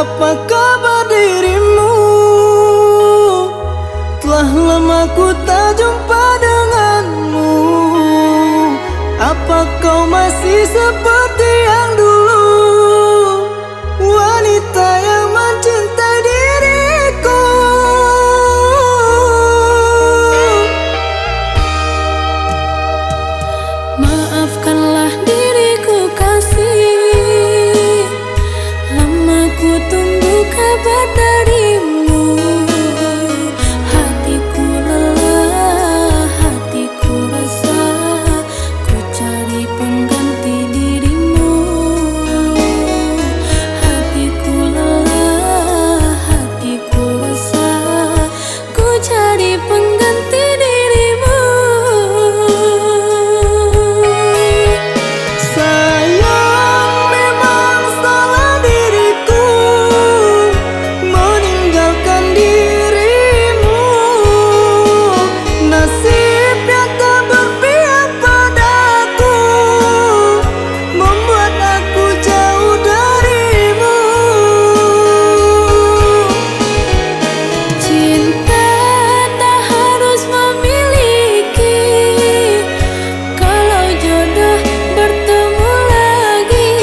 apa kabar dirimu? Telah lama ku tak jumpa denganmu. Apa kau masih seperti yang dulu? Wanita yang mencintai diriku. Maafkanlah diriku kasih, lama ku tunggu kabar darimu. Hatiku lelah, hatiku resah, ku cari pengganti dirimu. Hatiku lelah, hatiku resah, ku cari pengganti dirimu. Sayang, memang salah diriku meninggalkan dirimu. Nasibnya tak berpihak padaku, membuat aku jauh darimu. Cinta tak harus memiliki, kalau jodoh bertemu lagi.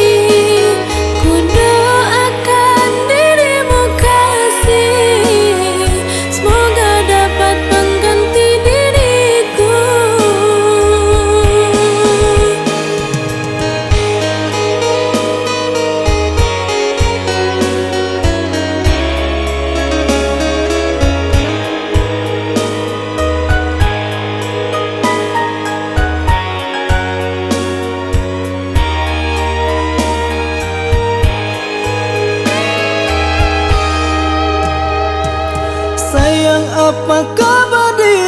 Ku doakan dirimu kasih, semoga dapat pengganti diriku. Sayang, apa kabar dirimu?